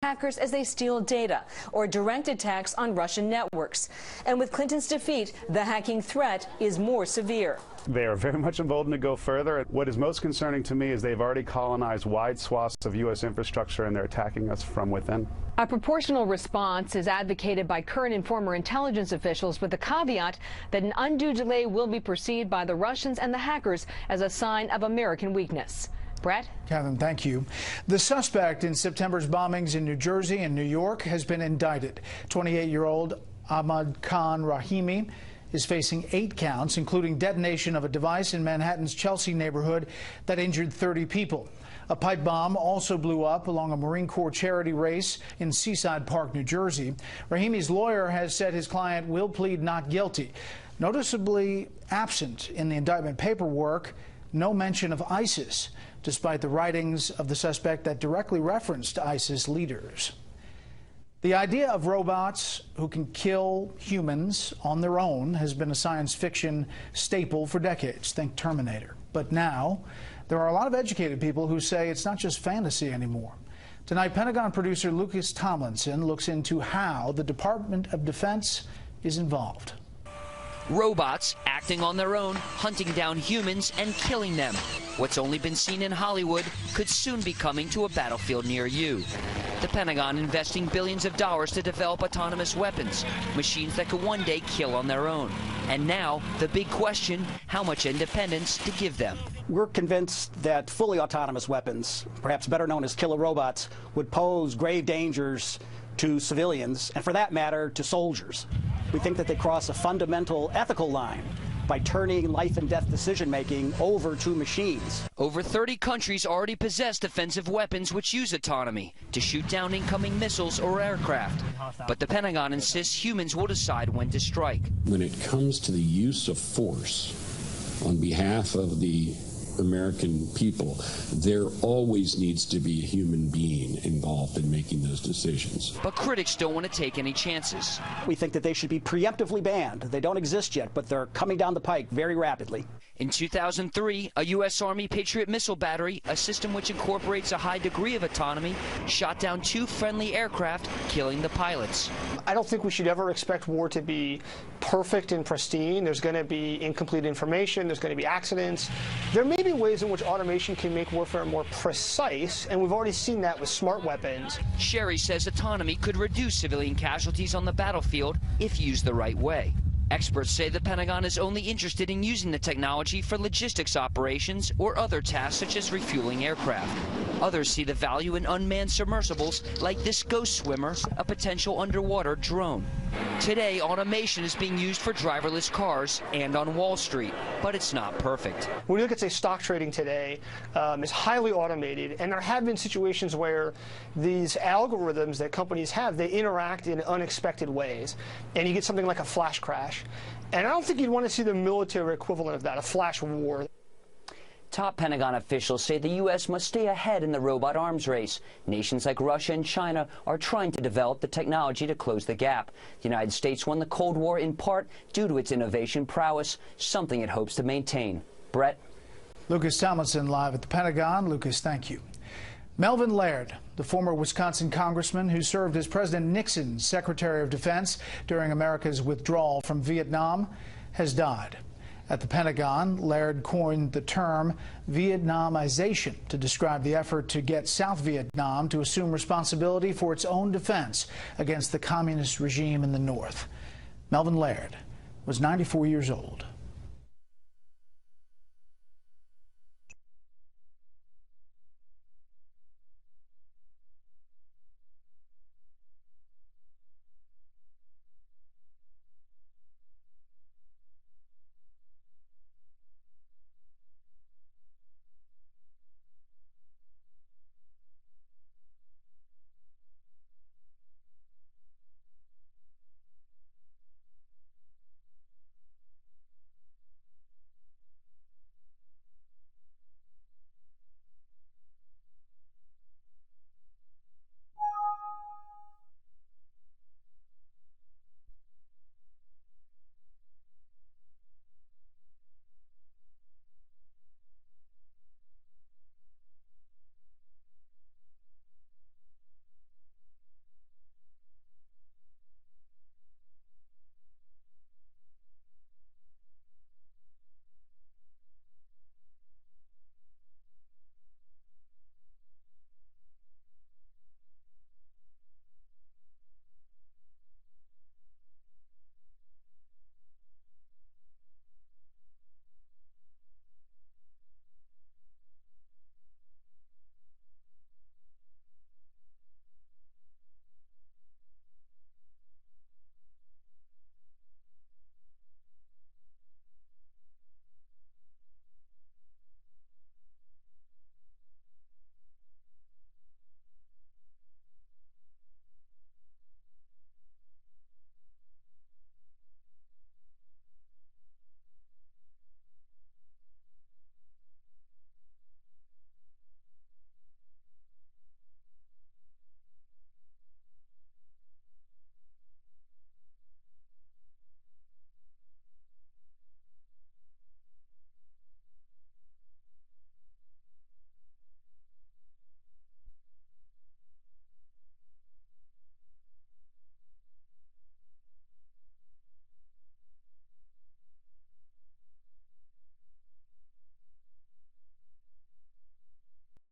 hackers as they steal data or direct attacks on Russian networks. And with Clinton's defeat, the hacking threat is more severe. They are very much emboldened to go further. What is most concerning to me is they've already colonized wide swaths of U.S. infrastructure, and they're attacking us from within. A proportional response is advocated by current and former intelligence officials, with the caveat that an undue delay will be perceived by the Russians and the hackers as a sign of American weakness. Brett? Catherine, thank you. The suspect in September's bombings in New Jersey and New York has been indicted. 28-year-old Ahmad Khan Rahimi is facing 8 counts, including detonation of a device in Manhattan's Chelsea neighborhood that injured 30 people. A pipe bomb also blew up along a Marine Corps charity race in Seaside Park, New Jersey. Rahimi's lawyer has said his client will plead not guilty. Noticeably absent in the indictment paperwork, no mention of ISIS, despite the writings of the suspect that directly referenced ISIS leaders. The idea of robots who can kill humans on their own has been a science fiction staple for decades. Think Terminator. But now, there are a lot of educated people who say it's not just fantasy anymore. Tonight, Pentagon producer Lucas Tomlinson looks into how the Department of Defense is involved. Robots acting on their own, hunting down humans and killing them. What's only been seen in Hollywood could soon be coming to a battlefield near you. The Pentagon investing billions of dollars to develop autonomous weapons, machines that could one day kill on their own. And now, the big question, how much independence to give them. We're convinced that fully autonomous weapons, perhaps better known as killer robots, would pose grave dangers to civilians, and for that matter, to soldiers. We think that they cross a fundamental ethical line by turning life and death decision-making over to machines. Over 30 countries already possess defensive weapons which use autonomy to shoot down incoming missiles or aircraft. But the Pentagon insists humans will decide when to strike. When it comes to the use of force on behalf of the American people, there always needs to be a human being involved in making those decisions. But critics don't want to take any chances. We think that they should be preemptively banned. They don't exist yet, but they're coming down the pike very rapidly. In 2003, a U.S. Army Patriot missile battery, a system which incorporates a high degree of autonomy, shot down 2 friendly aircraft, killing the pilots. I don't think we should ever expect war to be perfect and pristine. There's going to be incomplete information. There's going to be accidents. There may be ways in which automation can make warfare more precise, and we've already seen that with smart weapons. Sherry says autonomy could reduce civilian casualties on the battlefield if used the right way. Experts say the Pentagon is only interested in using the technology for logistics operations or other tasks such as refueling aircraft. Others see the value in unmanned submersibles like this ghost swimmer, a potential underwater drone. Today, automation is being used for driverless cars and on Wall Street, but it's not perfect. When you look at, say, stock trading today, it's highly automated, and there have been situations where these algorithms that companies have, they interact in unexpected ways, and you get something like a flash crash. And I don't think you'd want to see the military equivalent of that, a flash war. Top Pentagon officials say the U.S. must stay ahead in the robot arms race. Nations like Russia and China are trying to develop the technology to close the gap. The United States won the Cold War in part due to its innovation prowess, something it hopes to maintain. Brett? Lucas Tomlinson live at the Pentagon. Lucas, thank you. Melvin Laird, the former Wisconsin congressman who served as President Nixon's Secretary of Defense during America's withdrawal from Vietnam, has died. At the Pentagon, Laird coined the term Vietnamization to describe the effort to get South Vietnam to assume responsibility for its own defense against the communist regime in the North. Melvin Laird was 94 years old.